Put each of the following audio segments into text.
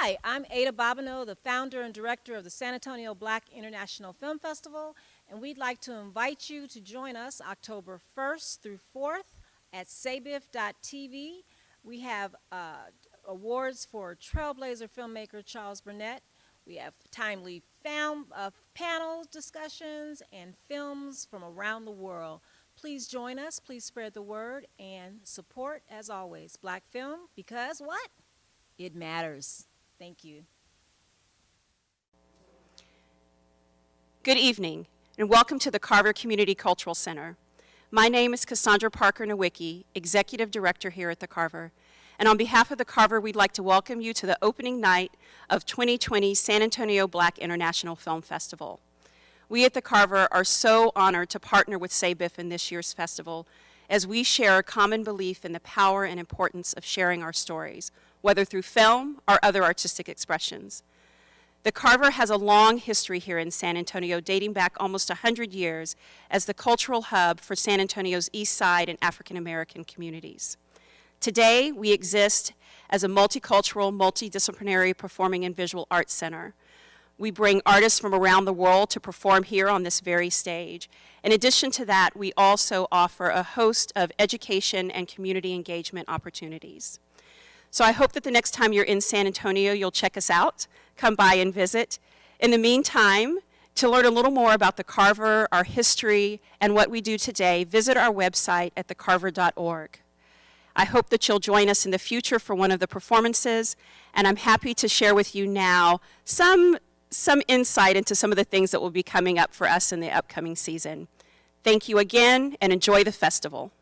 Hi, I'm Ada Bobineau, the founder and director of the San Antonio Black International Film Festival, and we'd like to invite you to join us October 1st through 4th at sabif.tv. We have awards for trailblazer filmmaker Charles Burnett. We have timely panel discussions and films from around the world. Please join us, please spread the word, and support, as always, Black film, because what? It matters. Thank you. Good evening, and welcome to the Carver Community Cultural Center. My name is Cassandra Parker Nowicki, Executive Director here at the Carver. And on behalf of the Carver, we'd like to welcome you to the opening night of 2020 San Antonio Black International Film Festival. We at the Carver are so honored to partner with SABIF in this year's festival as we share a common belief in the power and importance of sharing our stories, whether through film or other artistic expressions. The Carver has a long history here in San Antonio, dating back almost 100 years as the cultural hub for San Antonio's East Side and African American communities. Today, we exist as a multicultural, multidisciplinary performing and visual arts center. We bring artists from around the world to perform here on this very stage. In addition to that, we also offer a host of education and community engagement opportunities. So I hope that the next time you're in San Antonio, you'll check us out, come by and visit. In the meantime, to learn a little more about the Carver, our history, and what we do today, visit our website at thecarver.org. I hope that you'll join us in the future for one of the performances, and I'm happy to share with you now some insight into some of the things that will be coming up for us in the upcoming season. Thank you again, and enjoy the festival.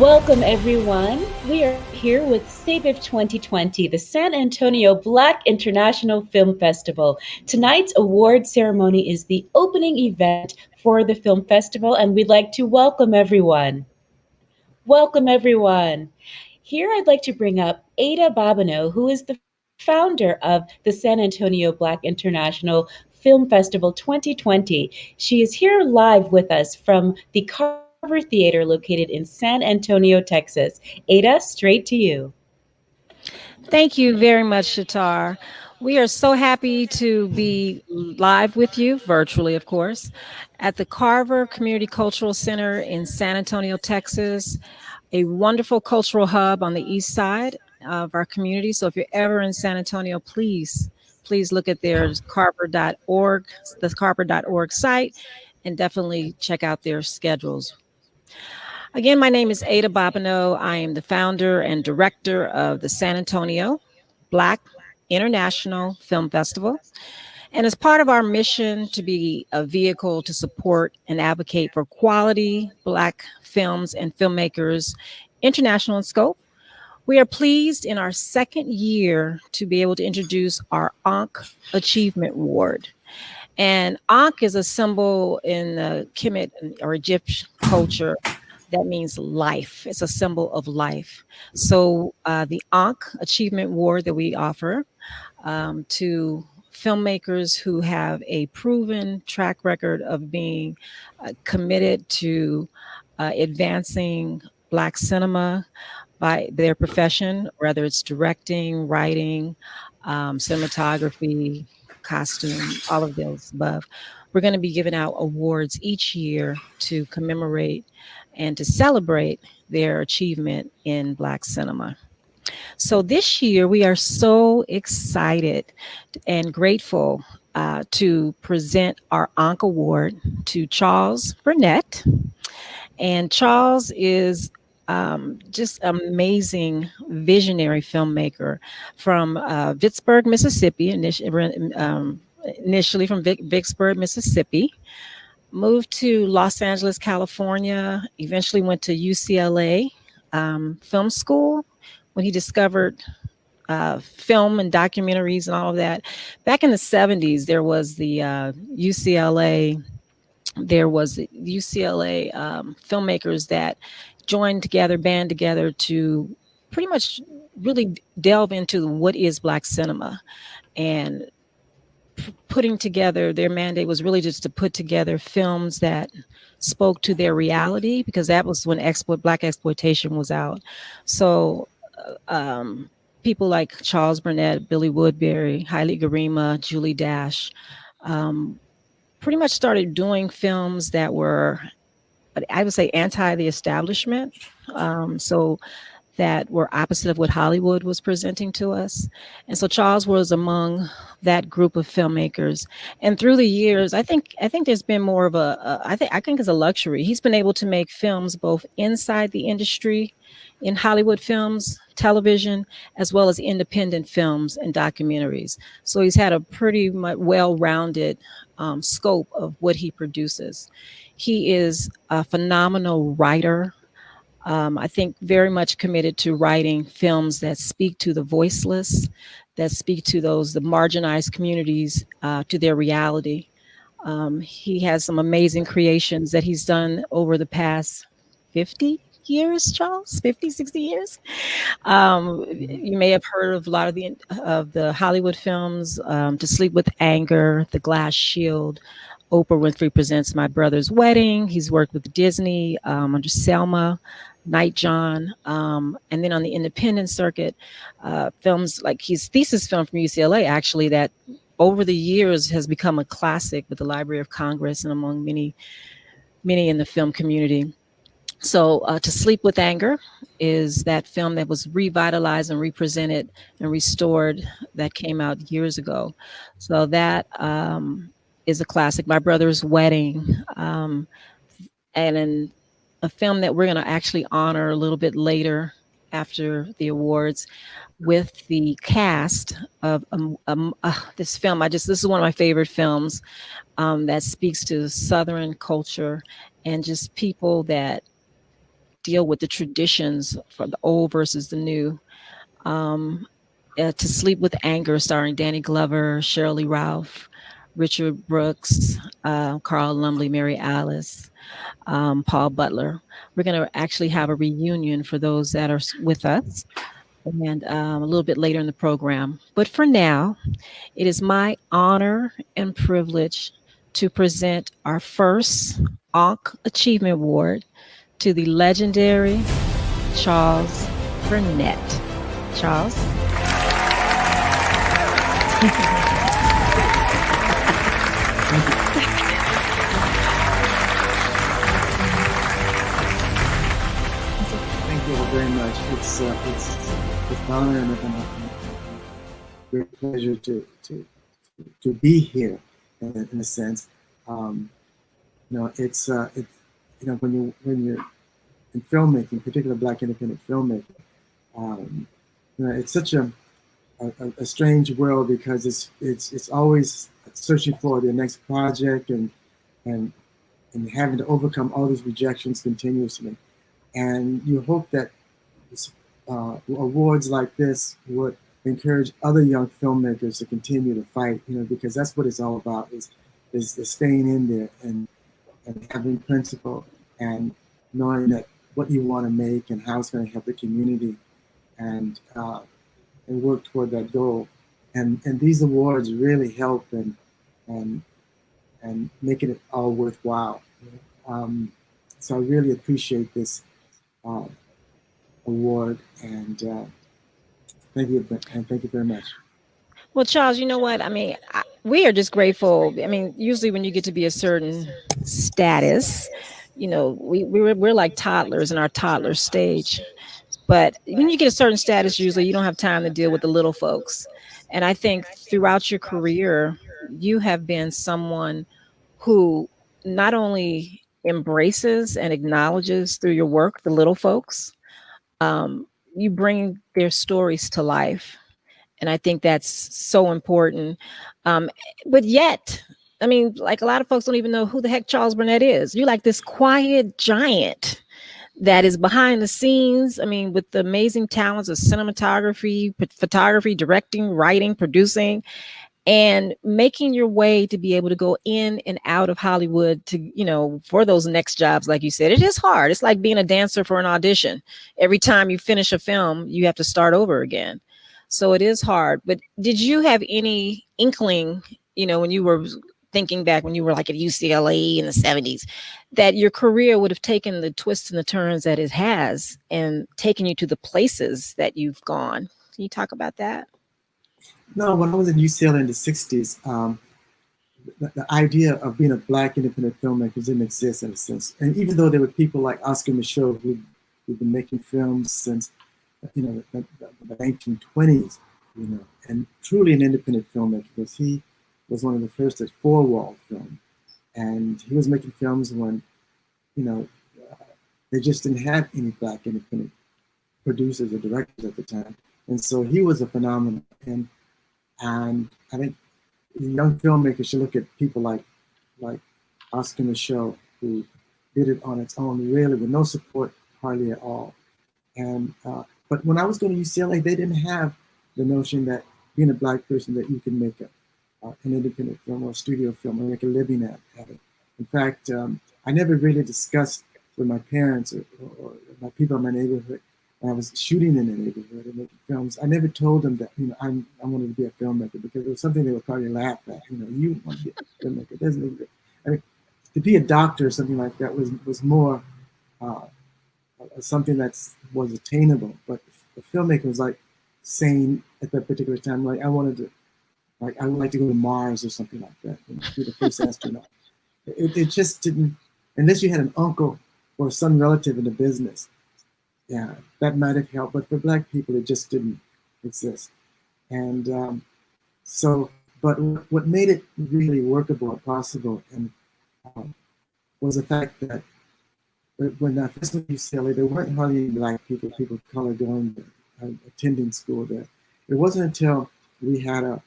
Welcome, everyone. We are here with SABIF 2020, the San Antonio Black International Film Festival. Tonight's award ceremony is the opening event for the film festival, and we'd like to welcome everyone. Welcome, everyone. Here I'd like to bring up Ada Babineau, who is the founder of the San Antonio Black International Film Festival 2020. She is here live with us from the Carver Theater located in San Antonio, Texas. Ada, straight to you. Thank you very much, Shatar. We are so happy to be live with you, virtually, of course, at the Carver Community Cultural Center in San Antonio, Texas, a wonderful cultural hub on the east side of our community. So if you're ever in San Antonio, please look at their carver.org, the carver.org site, and definitely check out their schedules. Again, my name is Ada Babineau. I am the founder and director of the San Antonio Black International Film Festival. And as part of our mission to be a vehicle to support and advocate for quality Black films and filmmakers, international in scope, we are pleased in our second year to be able to introduce our Ankh Achievement Award. And Ankh is a symbol in the Kemet or Egyptian culture that means life. It's a symbol of life. So the Ankh Achievement Award that we offer to filmmakers who have a proven track record of being committed to advancing Black cinema by their profession, whether it's directing, writing, cinematography, costume, all of those above. We're going to be giving out awards each year to commemorate and to celebrate their achievement in Black cinema. So this year, we are so excited and grateful to present our Ankh Award to Charles Burnett. And Charles is just amazing visionary filmmaker from Vicksburg, Mississippi, initially from Vicksburg, Mississippi. moved to Los Angeles, California, eventually went to UCLA film school when he discovered film and documentaries and all of that. Back in the 70s, there was the UCLA, filmmakers that joined together, band together to pretty much really delve into what is Black cinema. And putting together, their mandate was really just to put together films that spoke to their reality, because that was when Black exploitation was out. So people like Charles Burnett, Billy Woodbury, Haile Garima, Julie Dash, pretty much started doing films that were, I would say, anti the establishment. So that were opposite of what Hollywood was presenting to us. And so Charles was among that group of filmmakers. And through the years, I think there's been more of I think it's a luxury. He's been able to make films both inside the industry, in Hollywood films, television, as well as independent films and documentaries. So he's had a pretty well-rounded scope of what he produces. He is a phenomenal writer. I think very much committed to writing films that speak to the voiceless, that speak to the marginalized communities, to their reality. He has some amazing creations that he's done over the past 50 years, Charles, 50, 60 years. You may have heard of a lot of the Hollywood films, To Sleep with Anger, The Glass Shield, Oprah Winfrey Presents My Brother's Wedding. He's worked with Disney under Selma, Nightjohn, and then on the independent circuit, films like his thesis film from UCLA, actually, that over the years has become a classic with the Library of Congress and among many in the film community. So To Sleep with Anger is that film that was revitalized and represented and restored, that came out years ago. So that is a classic. My Brother's Wedding, and in a film that we're going to actually honor a little bit later after the awards with the cast of this film. This is one of my favorite films that speaks to Southern culture and just people that deal with the traditions from the old versus the new. To Sleep with Anger, starring Danny Glover, Shirley Ralph, Richard Brooks, Carl Lumbly, Mary Alice, Paul Butler. We're going to actually have a reunion for those that are with us, and a little bit later in the program. But for now, it is my honor and privilege to present our first Ankh Achievement Award to the legendary Charles Burnett. Charles. Thank you very much. It's an honor and a great pleasure to be here in a sense. It's when you're in filmmaking, particularly Black independent filmmaking, it's such a strange world, because it's always searching for the next project and having to overcome all these rejections continuously. And you hope that awards like this would encourage other young filmmakers to continue to fight, because that's what it's all about, is staying in there and having principle and knowing that what you want to make and how it's going to help the community, and work toward that goal. And these awards really help and making it all worthwhile. So I really appreciate this award, and thank you very much. Well, Charles, you know what? I mean, we are just grateful. I mean, usually when you get to be a certain status, we're like toddlers in our toddler stage. But when you get a certain status, usually you don't have time to deal with the little folks. And I think throughout your career, you have been someone who not only embraces and acknowledges through your work the little folks, you bring their stories to life. And I think that's so important. But yet, I mean, like a lot of folks don't even know who the heck Charles Burnett is. You're like this quiet giant that is behind the scenes. I mean, with the amazing talents of cinematography, photography, directing, writing, producing, and making your way to be able to go in and out of Hollywood to, for those next jobs. Like you said, it is hard. It's like being a dancer for an audition. Every time you finish a film, you have to start over again. So it is hard. But did you have any inkling, when you were thinking back when you were like at UCLA in the 70s, that your career would have taken the twists and the turns that it has and taken you to the places that you've gone? Can you talk about that? No, when I was in UCLA in the 60s, the idea of being a Black independent filmmaker didn't exist in a sense. And even though there were people like Oscar Micheaux who've been making films since, the 1920s, and truly an independent filmmaker, because he was one of the first at four-wall film. And he was making films when, they just didn't have any Black independent producers or directors at the time. And so he was a phenomenon. And I think young filmmakers should look at people like Oscar Micheaux, who did it on its own, really, with no support hardly at all. And but when I was going to UCLA, they didn't have the notion that being a Black person that you can make an independent film or a studio film and make a living at it. In fact, I never really discussed with my parents or my people in my neighborhood when I was shooting in the neighborhood and making films. I never told them that I wanted to be a filmmaker, because it was something they would probably laugh at. You want to be a filmmaker? It doesn't. I mean, to be a doctor or something like that was more something that was attainable. But the filmmaker was like saying at that particular time, like I would like to go to Mars or something like that, be the first astronaut. It just didn't, unless you had an uncle or some relative in the business. Yeah, that might have helped, but for Black people, it just didn't exist. And but what made it really workable or possible and was the fact that when I first went to UCLA, there weren't hardly any Black people of color going there, attending school there. It wasn't until we had a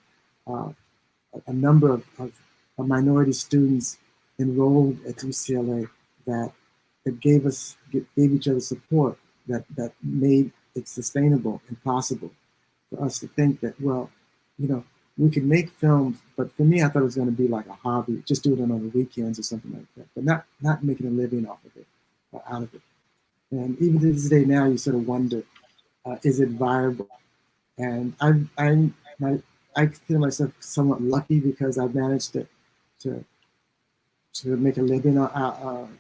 number of minority students enrolled at UCLA that gave each other support that made it sustainable and possible for us to think that, well, we could make films, but for me, I thought it was going to be like a hobby, just do it on the weekends or something like that, but not making a living off of it or out of it. And even to this day now, you sort of wonder, is it viable? And I consider myself somewhat lucky because I've managed to make a living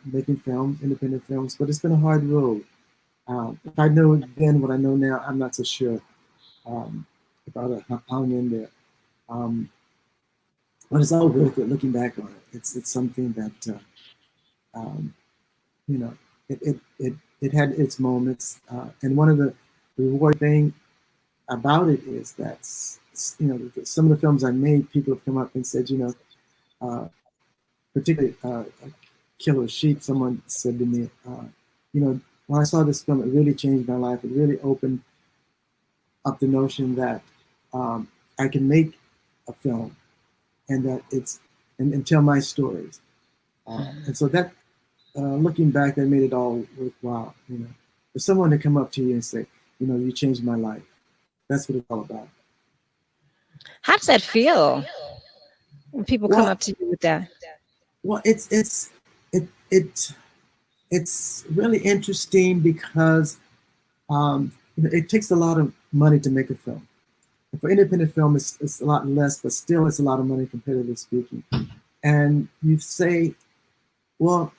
making films, independent films, but it's been a hard road. If I know then what I know now, I'm not so sure if I would have hung in there. But it's all worth it looking back on it. It's something that it had its moments, and one of the rewarding thing about it is that some of the films I made, people have come up and said, particularly Killer Sheep, someone said to me, when I saw this film, it really changed my life. It really opened up the notion that I can make a film and that and tell my stories. And so that, looking back, that made it all worthwhile. For someone to come up to you and say, you changed my life. That's what it's all about. How does that feel when people come up to you with that? Well, it's really interesting because it takes a lot of money to make a film. And for independent film, it's a lot less, but still it's a lot of money, comparatively speaking. And you say, well,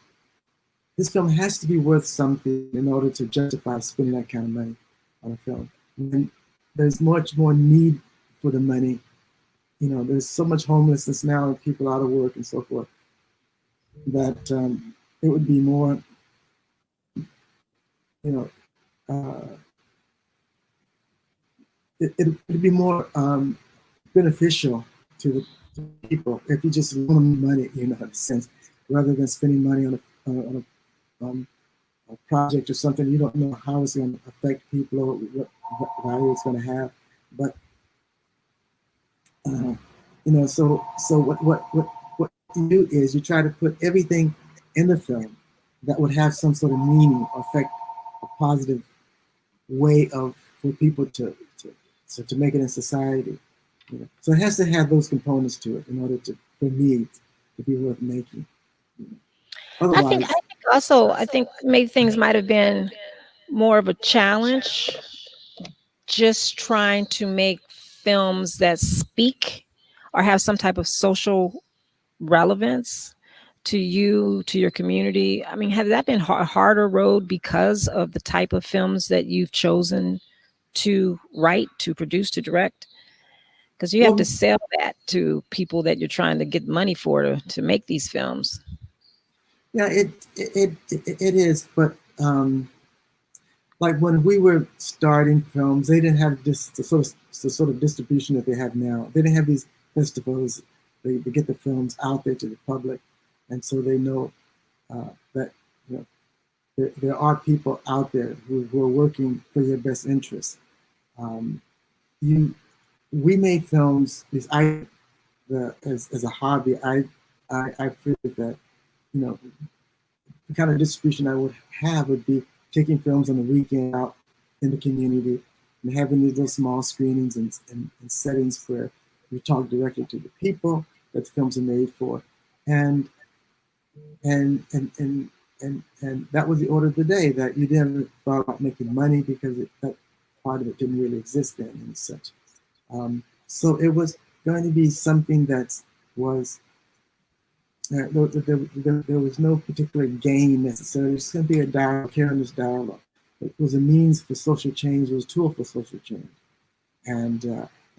this film has to be worth something in order to justify spending that kind of money on a film. And there's much more need for the money. There's so much homelessness now and people out of work and so forth that it would be more, it'd be more beneficial to the people if you just loan them money, in a sense, rather than spending money on a project or something you don't know how it's going to affect people or what value it's going to have. But so what you do is you try to put everything in the film that would have some sort of meaning or affect a positive way of for people to make it in society. You know? So it has to have those components to it in order to for me to be worth making. You know? Otherwise, I think maybe things might have been more of a challenge just trying to make films that speak or have some type of social relevance to you, to your community. I mean, has that been a harder road because of the type of films that you've chosen to write, to produce, to direct? Because you have to well, sell that to people that you're trying to get money for to make these films. yeah, it is, but like when we were starting films, they didn't have this the sort of distribution that they have now. They didn't have these festivals. They get the films out there to the public, and so they know that you know there are people out there who are working for your best interests. Um, we made films. As a hobby, I feel that you know the kind of distribution I would have would be taking films on the weekend out in the community and having these little small screenings and settings where you talk directly to the people that the films are made for, and and and and and that was the order of the day. That you didn't thought about making money because that part of it didn't really exist then and such. So it was going to be something that was there was no particular gain necessarily. It's going to be a dialogue, carrying this dialogue. It was a means for social change. It was a tool for social change, and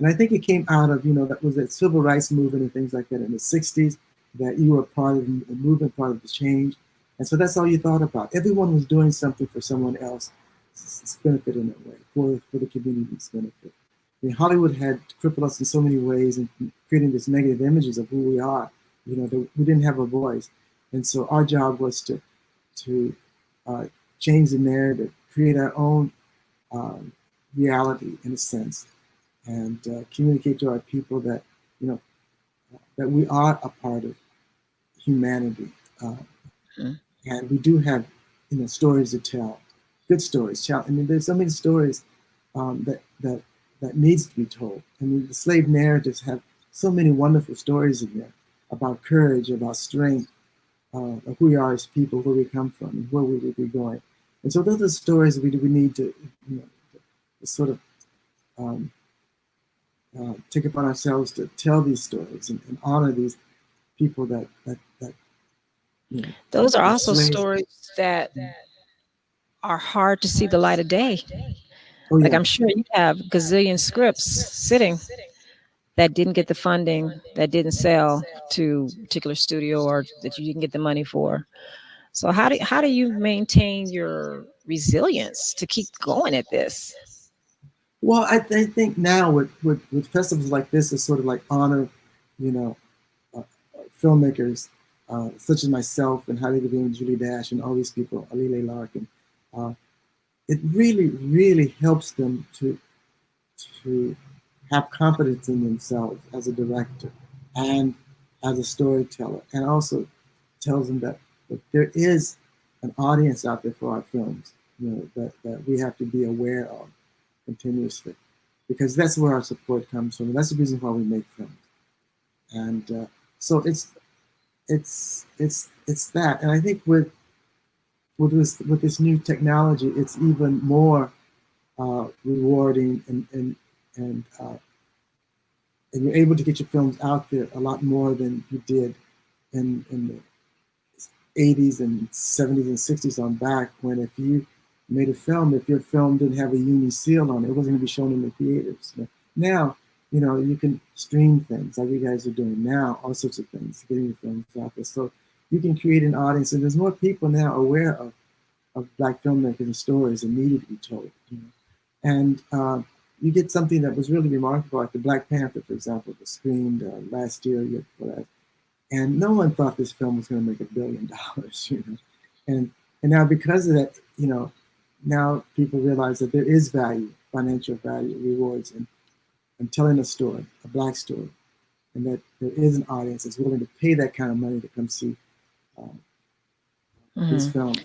I think it came out of that was that civil rights movement and things like that in the '60s. That you were part of the movement, part of the change, and so that's all you thought about. Everyone was doing something for someone else's benefit in that way, for the community's benefit. I mean, Hollywood had crippled us in so many ways and creating this negative images of who we are. We didn't have a voice, and so our job was to change the narrative, create our own reality in a sense, and communicate to our people that that we are a part of humanity, and we do have stories to tell, good stories. I mean, there's so many stories that needs to be told. I mean, the slave narratives have so many wonderful stories in there about courage, about strength, of who we are as people, where we come from, and where we will be going. And so those are stories we need to, to sort of take upon ourselves to tell these stories and honor these people that Those are also slaves. stories that are hard to see the light of day. Oh Like yeah, I'm sure you have gazillion scripts sitting that didn't get the funding, that didn't sell to a particular studio or that you didn't get the money for. So how do you maintain your resilience to keep going at this? well, I think now with festivals like this, is sort of like honor, you know, uh, filmmakers such as myself and Haile Devine, Julie Dash, and all these people, Alile Larkin. It really helps them to have confidence in themselves as a director and as a storyteller, and also tells them that there is an audience out there for our films, that we have to be aware of continuously, because that's where our support comes from. That's the reason why we make films, and so it's that. And I think with this new technology, it's even more rewarding, and you're able to get your films out there a lot more than you did in the 80s and 70s and 60s on back, when if you made a film, if your film didn't have a uni seal on it, it wasn't going to be shown in the theaters. Now, you can stream things like you guys are doing now, all sorts of things, getting your films out there. So you can create an audience, and there's more people now aware of Black filmmakers and stories that needed to be told. And you get something that was really remarkable, like the Black Panther, for example, that screened last year, year before that. And no one thought this film was going to make $1 billion, And now because of that, now people realize that there is value, financial value, rewards, and telling a story, a Black story, and that there is an audience that's willing to pay that kind of money to come see these films.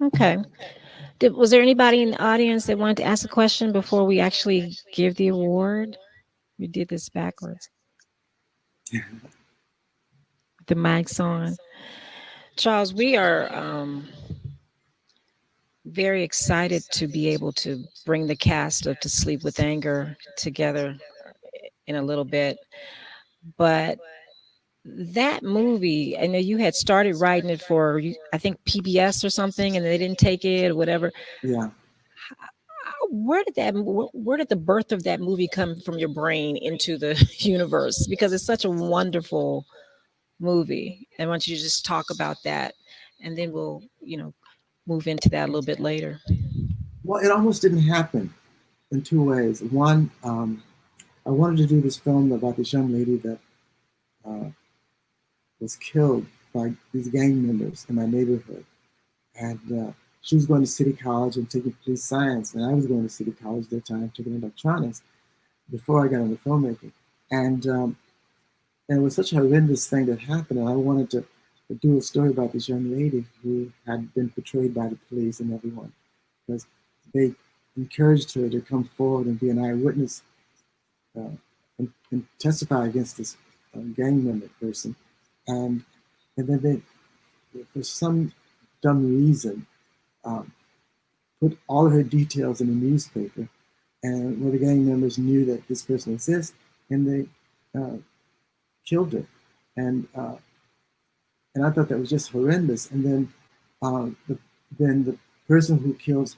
Okay. Was there anybody in the audience that wanted to ask a question before we actually give the award? We did this backwards. The mic's on. Charles, we are very excited to be able to bring the cast of To Sleep with Anger together in a little bit. But that movie, I know you had started writing it for, I think, PBS or something, and they didn't take it or whatever. Yeah. Where did the birth of that movie come from your brain into the universe? Because it's such a wonderful movie. I want you to just talk about that, and then we'll, move into that a little bit later. Well, it almost didn't happen in two ways. One, I wanted to do this film about this young lady that was killed by these gang members in my neighborhood. And she was going to City College and taking police science, and I was going to City College at the time, taking electronics before I got into filmmaking. And it was such a horrendous thing that happened, and I wanted to do a story about this young lady who had been portrayed by the police and everyone, because they encouraged her to come forward and be an eyewitness and testify against this gang member person. And then they, for some dumb reason, put all of her details in the newspaper, and where the gang members knew that this person exists, and they killed her. And I thought that was just horrendous. And then the person who killed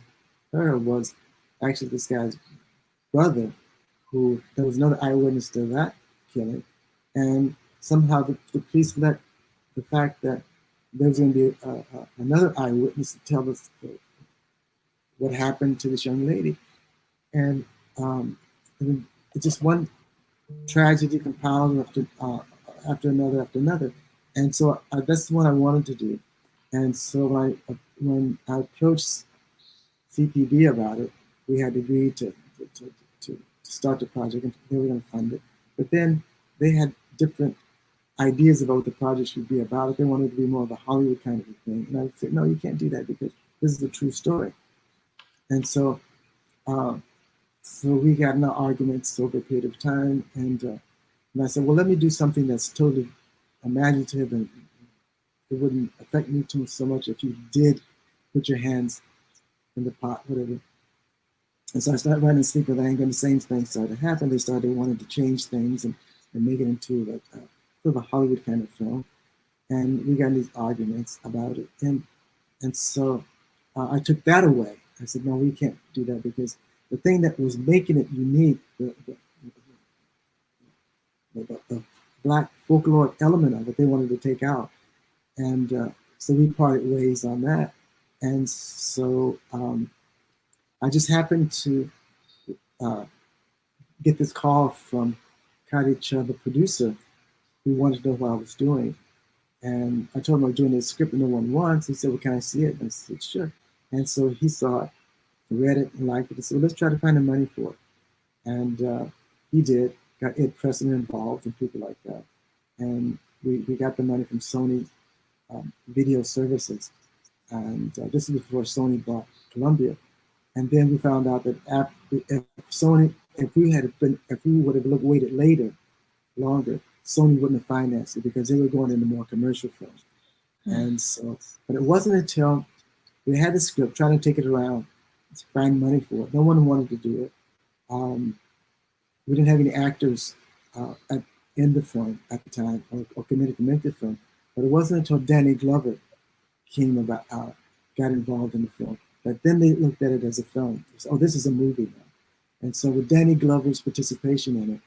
her was actually this guy's brother, who there was another eyewitness to that killing. And somehow the police let the fact that there was going to be another eyewitness to tell us what happened to this young lady. And it's just one tragedy compiled after another. And so that's what I wanted to do. And so when I approached CPB about it, we had agreed to start the project, and they were going to fund it. But then they had different ideas about what the project should be about. They wanted it to be more of a Hollywood kind of a thing. And I said, no, you can't do that, because this is a true story. And so we got into arguments over a period of time. And I said, well, let me do something that's totally imaginative, and it wouldn't affect me too so much if you did put your hands in the pot, whatever. And so I started writing Sleep with Anger, and the same thing started to happen. They started wanting to change things and make it into like sort of a Hollywood kind of film. And we got in these arguments about it. And so I took that away. I said, no, we can't do that, because the thing that was making it unique, the Black folklore element of it, they wanted to take out. And so we parted ways on that. And so I just happened to get this call from Kadi Chubb, the producer, who wanted to know what I was doing. And I told him I was doing this script that no one wants. He said, well, can I see it? And I said, sure. And so he saw it, read it, and liked it. He said, well, let's try to find the money for it. And he did, got Ed Preston involved and people like that. And we got the money from Sony Video Services. And this is before Sony bought Columbia. And then we found out that if we would have waited longer, Sony wouldn't have financed it, because they were going into more commercial films. And so, but it wasn't until we had the script, trying to take it around to find money for it. No one wanted to do it. We didn't have any actors in the film at the time, or committed to make the film. But it wasn't until Danny Glover got involved in the film, that then they looked at it as a film. Oh, this is a movie now. And so with Danny Glover's participation in it,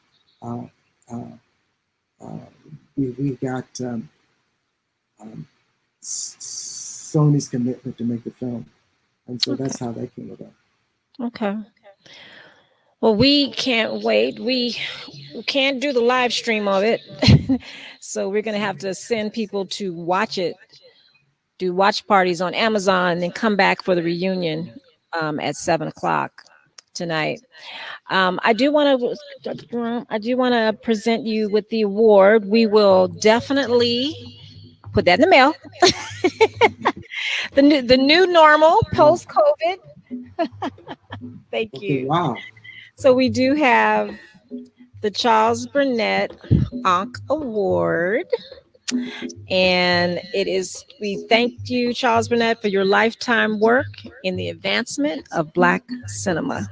we got Sony's commitment to make the film. And so that's how that came about. Okay. Well, we can't wait. We can't do the live stream of it. So we're going to have to send people to watch it, do watch parties on Amazon, and then come back for the reunion at 7 o'clock. tonight. I do want to present you with the award. We will definitely put that in the mail. The new normal Wow. post COVID. Thank Okay, you. wow. So we do have the Charles Burnett Ankh Award. And we thank you, Charles Burnett, for your lifetime work in the advancement of Black cinema.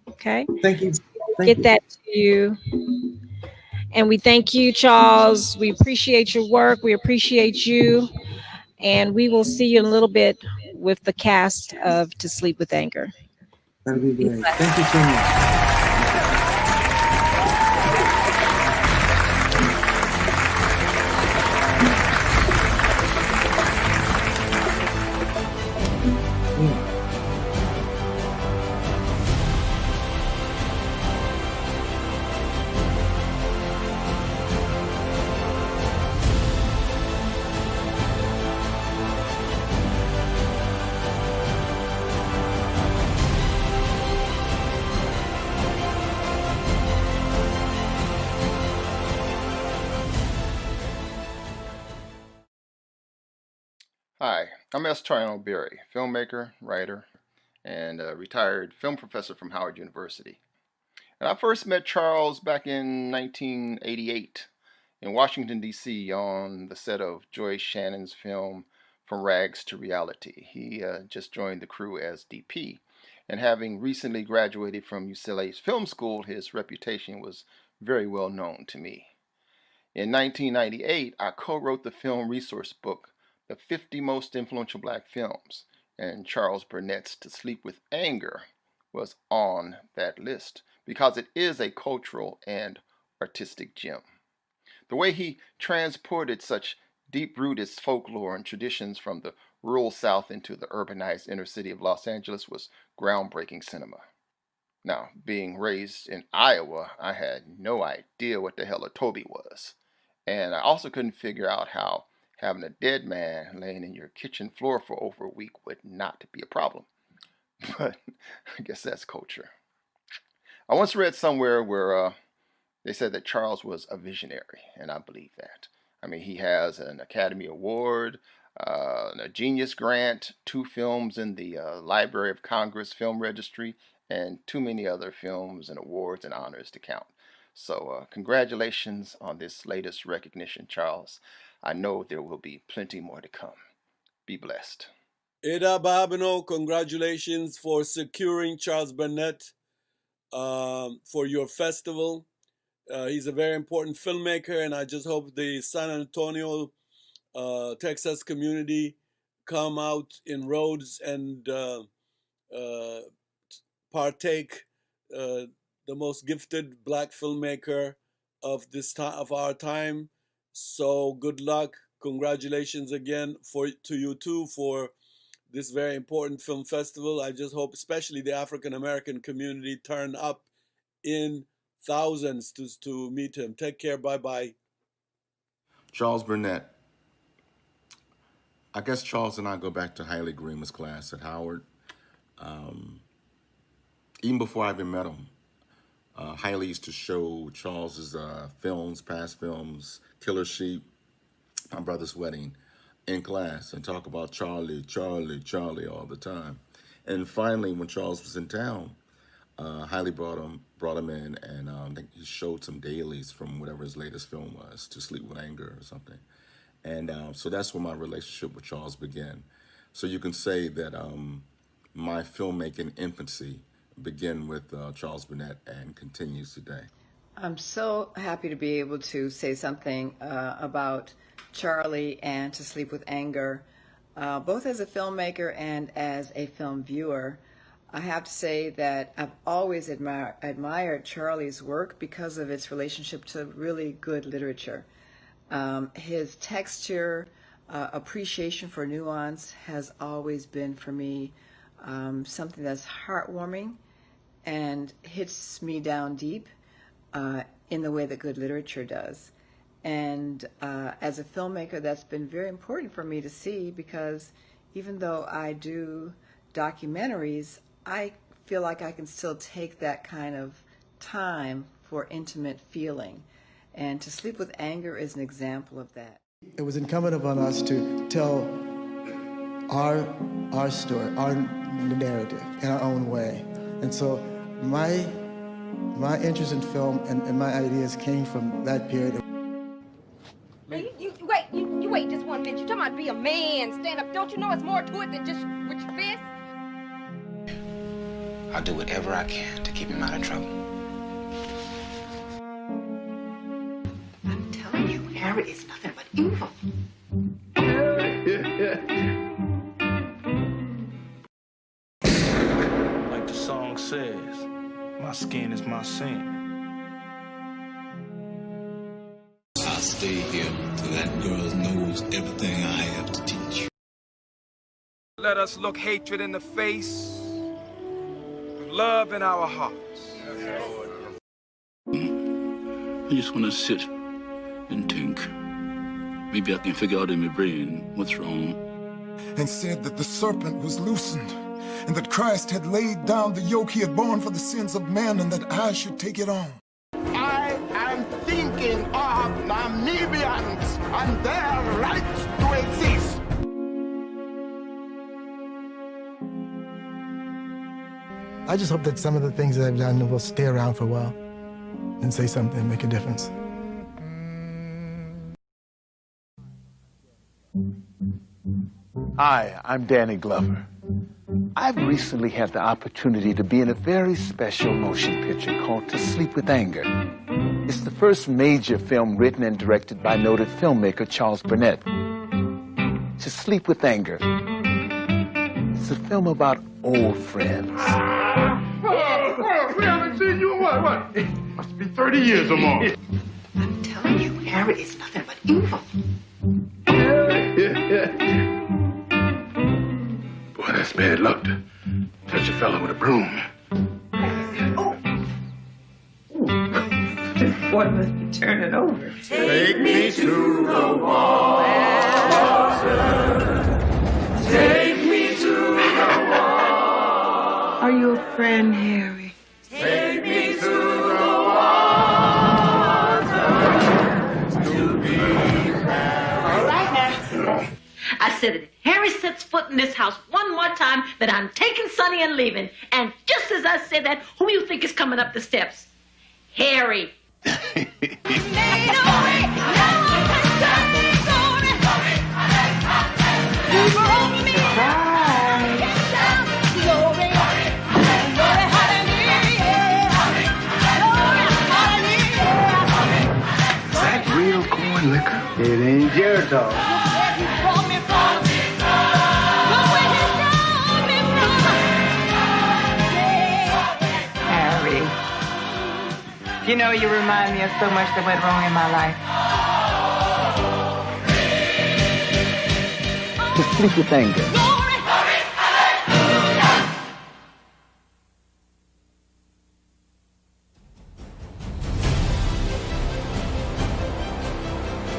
Okay, Thank you. Thank get you. that to you. And we thank you, Charles. We appreciate your work. We appreciate you. And we will see you in a little bit with the cast of To Sleep with Anger. That'll be Be great. blessed. Thank you so much. Yeah. Hi, I'm S. Triano Berry, filmmaker, writer, and a retired film professor from Howard University. And I first met Charles back in 1988 in Washington, D.C. on the set of Joyce Shannon's film From Rags to Reality. He just joined the crew as DP. And having recently graduated from UCLA's film school, his reputation was very well known to me. In 1998, I co-wrote the film resource book, The 50 Most Influential Black Films, and Charles Burnett's To Sleep with Anger was on that list because it is a cultural and artistic gem. The way he transported such deep-rooted folklore and traditions from the rural South into the urbanized inner city of Los Angeles was groundbreaking cinema. Now, being raised in Iowa, I had no idea what the hell a Toby was. And I also couldn't figure out how having a dead man laying in your kitchen floor for over a week would not be a problem. But I guess that's culture. I once read somewhere where they said that Charles was a visionary, and I believe that. I mean, he has an Academy Award, a Genius Grant, 2 films in the Library of Congress Film Registry, and too many other films and awards and honors to count. So, congratulations on this latest recognition, Charles. I know there will be plenty more to come. Be blessed. Ada Babino, congratulations for securing Charles Burnett for your festival. He's a very important filmmaker, and I just hope the San Antonio, Texas community come out in Rhodes and partake the most gifted Black filmmaker of this time of our time. So good luck. Congratulations again to you too for this very important film festival. I just hope especially the African American community turn up in thousands to meet him. Take care. Bye-bye. Charles Burnett. I guess Charles and I go back to Haile Greenman's class at Howard. Even before I even met him, Haile used to show Charles's films, past films, Killer Sheep, My Brother's Wedding, in class and talk about Charlie, Charlie, Charlie all the time. And finally, when Charles was in town, Haile brought him in, and I think he showed some dailies from whatever his latest film was, To Sleep with Anger or something. And so that's where my relationship with Charles began. So you can say that my filmmaking infancy began with Charles Burnett and continues today. I'm so happy to be able to say something about Charlie and To Sleep with Anger, both as a filmmaker and as a film viewer. I have to say that I've always admired Charlie's work because of its relationship to really good literature. His texture, appreciation for nuance has always been for me something that's heartwarming and hits me down deep in the way that good literature does. And as a filmmaker, that's been very important for me to see, because even though I do documentaries, I feel like I can still take that kind of time for intimate feeling. And To Sleep with Anger is an example of that. It was incumbent upon us to tell our story, our narrative in our own way. And so my interest in film and my ideas came from that period. You wait just 1 minute. You're talking about be a man, stand up. Don't you know it's more to it than just with your fist? I'll do whatever I can to keep him out of trouble. I'm telling you, Harry is nothing but evil. Like the song says, my skin is my sin. I'll stay here till that girl knows everything I have to teach. Let us look hatred in the face, with love in our hearts. I just want to sit and think. Maybe I can figure out in my brain what's wrong. And said that the serpent was loosened, and that Christ had laid down the yoke he had borne for the sins of men, and that I should take it on. I am thinking of Namibians and their right to exist. I just hope that some of the things that I've done will stay around for a while and say something, make a difference. Hi, I'm Danny Glover. I've recently had the opportunity to be in a very special motion picture called To Sleep with Anger. It's the first major film written and directed by noted filmmaker Charles Burnett. To Sleep with Anger. It's a film about old friends. We haven't seen you in what? It must be 30 years or more. I'm telling you, Harry is nothing but evil. Boy, that's bad luck to touch a fellow with a broom. This boy must be turning over. Take me to the water. Take me to the water. Are you a friend, Harry? Take me to the water. To be found. All right now. I said that if Harry sets foot in this house one more time, that I'm taking Sonny and leaving. And just as I said that, who do you think is coming up the steps? Harry. That real corn liquor? It ain't your dog. Harry. You know, you remind me of so much that went wrong in my life. To Sleep with Anger.